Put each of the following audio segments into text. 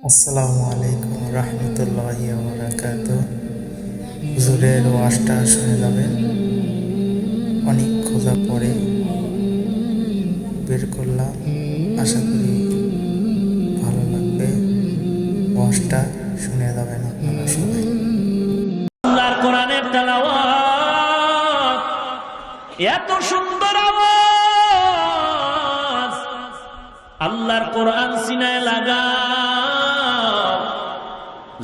আসসালামু আলাইকুম রহমতুল্লাহি ওয়া বারাকাতুহু। হুজুরের ওয়াজটা শুনে যাবেন। অনেক খোঁজা পরে বের করলাম, আশা করি ভালো লাগবে। ওয়াজটা শুনে যাবেন আপনারা সবাই। আল্লাহর কোরআনের তেলাওয়াত, এত সুন্দর আওয়াজ। আল্লাহর কোরআন সিনায় লাগাও।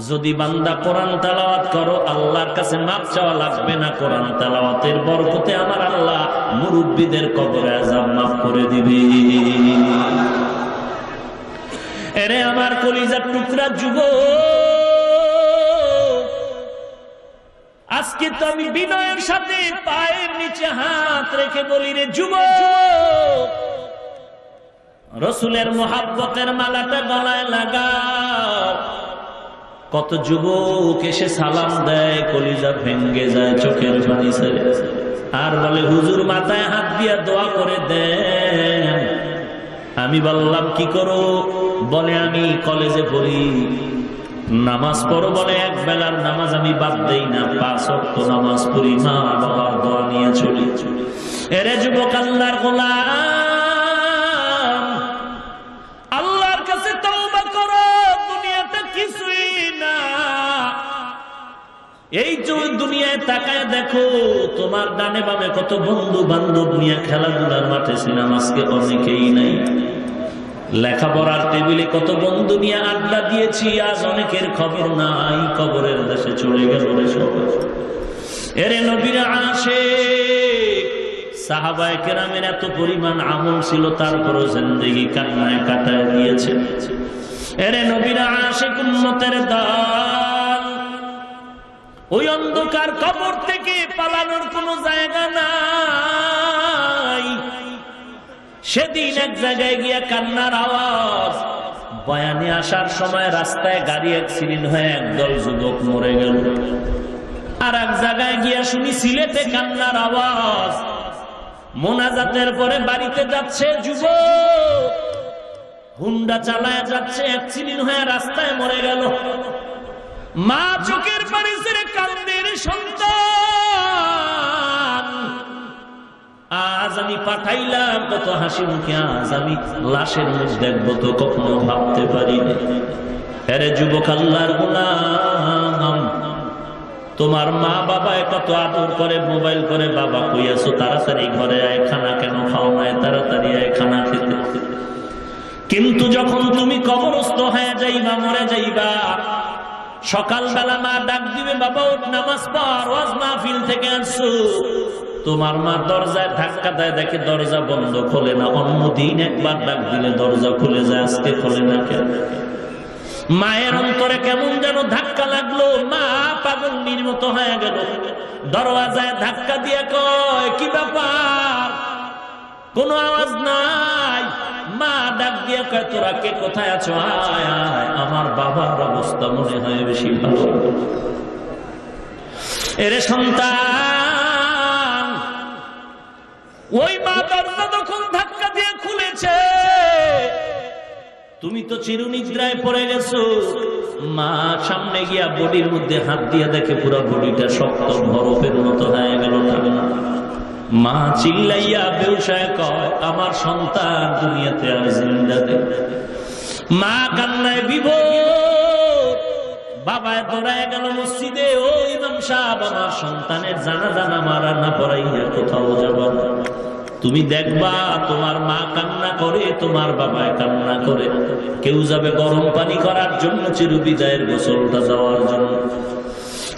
যদি বান্দা কোরআন তেলাওয়াত করো, আল্লাহর কাছে মাপ চাওয়া লাগবে না। কোরআন তেলাওয়াতের বরকতে আমার আল্লাহ মুরব্বিদের কবরে আযাব মাফ করে দিবে। এরে আমার কলিজার টুকরা যুবক, আজকে তো আমি বিনয়ের সাথে পায়ের নিচে হাত রেখে বলি, রে যুবক, রসুলের মোহাব্বতের মালাটা গলায় লাগাও। কত যুবক এসে সালাম দেয়, কলিজা ভেঙ্গে যায়, চোখের পানি ছেড়ে, আর বলে হুজুর মাথায় হাত দিয়া দোয়া করে দেন। আমি বললাম কি করো? বলে আমি কলেজে পড়ি, নামাজ পড়ো। বলে এক বেলার নামাজ আমি বাদ দেই না, 5 ওয়াক্ত নামাজ পড়ি, মা বাবার দোয়া নিয়ে চলি। এরে যুবক, আল্লাহর গোলাম, আল্লাহর কাছে তওবা করো। দুনিয়াটা কিছুই না। এই যে দুনিয়ায় তাকায় দেখো, তোমার ডানে বামে কত বন্ধু বান্ধব নিয়ে খেলাধুলার মাঠে সিনেমা, আজকে অনেকেই নাই। লেখাপড়ার টেবিলে কত বন্ধু নিয়ে আড্ডা দিয়েছি, আজ অনেকের খবর নাই, কবরের দেশে চলে গেল রে সবাই। এরে নবীর আশিক সাহাবায়ে কেরামের এত পরিমাণ আমল ছিল, তারপরও জিন্দেগি কান্নায় কাটায় দিয়েছে। এরে নবীর আশিক উম্মতের দল, ওই অন্ধকার কবর থেকে পালানোর কোনো জায়গা নাই। সেদিন এক জায়গায় গিয়া কান্নার আওয়াজ। বয়ানে আসার সময় রাস্তায় গাড়ি অ্যাক্সিডেন্ট হয়ে একদল যুবক মরে গেল। আর এক জায়গায় গিয়া শুনি সিলেটে কান্নার আওয়াজ। মোনাজাতের পরে বাড়িতে যাচ্ছে যুবক, হুন্ডা চালায় যাচ্ছে, অ্যাক্সিডেন্ট হয়ে রাস্তায় মরে গেল। মা চোখের পানি ছেড়ে কান্দে, রে সন্তান, আজ আমি পাঠাইলাম কত হাসি মুখে, আজ আমি লাশের মুখ দেখবো তো কখনো ভাবতে পারিনি। আরে যুবক, আল্লাহর গোলাম, তোমার মা বাবায় কত আদর করে, মোবাইল করে, বাবা কই আছো, তাড়াতাড়ি ঘরে আয়, খানা কেন খাও নাই, তাড়াতাড়ি আয় খানা খেতে। কিন্তু যখন তুমি কবরস্থ হয়ে যাইবা, মরে যাইবা, সকালবেলা মা ডাক দিবে, বাবা উঠ, নামাজ পড়, ওয়াজ মাহফিল থেকে আসছো। তোমার মা দরজায় ধাক্কা দেয়, দেখে দরজা বন্ধ, খোলে না। অন্যদিন একবার ডাক দিলে দরজা খুলে যায়, আজকে খোলে না কেন? মায়ের অন্তরে কেমন যেন ধাক্কা লাগলো, মা পাগল নির্মত হয়ে গেল। দরওয়াজায় ধাক্কা দিয়ে কয়, কি ব্যাপার? কোনো আওয়াজ নাই। মা ডাক দিয়ে কয়, তোরা কে, কোথায় আছো? আয় আয়, আমার বাবার অবস্থা মনে হয় বেশি ভালো। এরে সন্তান, ওই মা দরজা যখন ধাক্কা দিয়ে খুলেছে, তুমি তো চিরনিদ্রায় পড়ে গেছো। মা সামনে গিয়া বডির মধ্যে হাত দিয়ে দেখে পুরো বডিটা শক্ত বরফের মতো হয়ে গেল। মা চিল্লাইয়া বেউসায় কয়, আমার সন্তান দুনিয়াতে আর জিন্দা নেই। মা কান্নায় বিভোর। বাবায় দৌড়ায় গেল মসজিদে, ও ইমাম সাহেব, আমার সন্তানের জানাজা নামাজ না পড়াইয়া কোথাও যাবা না। তুমি দেখবা তোমার মা কান্না করে, তোমার বাবায় কান্না করে। কেউ যাবে গরম পানি করার জন্য, চিরবিদায়ের গোসলটা দেওয়ার জন্য।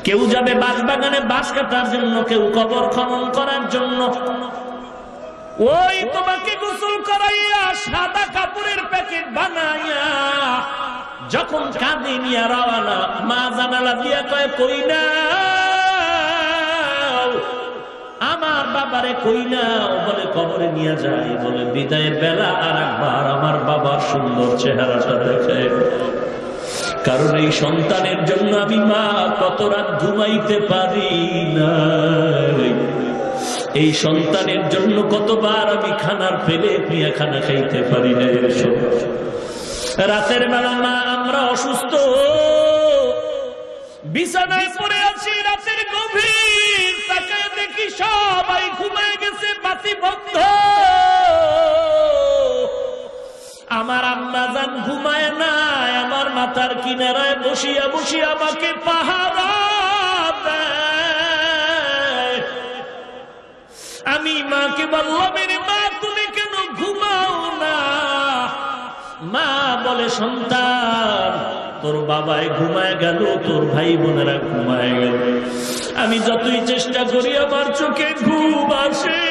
কেউ যাবে বাঁশবাগানে বাঁশ কাটার জন্য, কেউ কবর খনন করার জন্য। ওই তোমাকে গোসল করাইয়া সাদা কাপড়ের প্যাকেট বানাইয়া যখন কাঁদে নিয়ে রওয়ানা, মা জানালা দিয়া কয়, কই না আমার বাবারে, কই না? বলে কবরে নিয়ে যায়। বলে বিদায়ের বেলা আর একবার আমার বাবার সুন্দর চেহারাটা দেখে। কারণ এই সন্তানের জন্য আমি মা কত রাত ঘুমাইতে পারি না, এই সন্তানের জন্য কতবার আমি খানার ফেলে খানা খাইতে পারি না। রাতের বেলা মা আমরা অসুস্থ বিছানায় পড়ে আছি, রাতের গভীর, তাকায় দেখি সবাই ঘুমায় গেছে, বাতি বন্ধ। আমার আম্মা জান ঘুমায় নাই, আমার মাথার কিনারায় বসিয়া বসিয়া আমাকে পাহারা দেয়। আমি মাকে বললাম, মেরে মা তুমি কেন ঘুমাও না? মা বলে, সন্তান তোর বাবাই ঘুমায় গেল, তোর ভাই বোনেরা ঘুমায় গেল, আমি যতই চেষ্টা করি আমার চোখে ঘুম আসে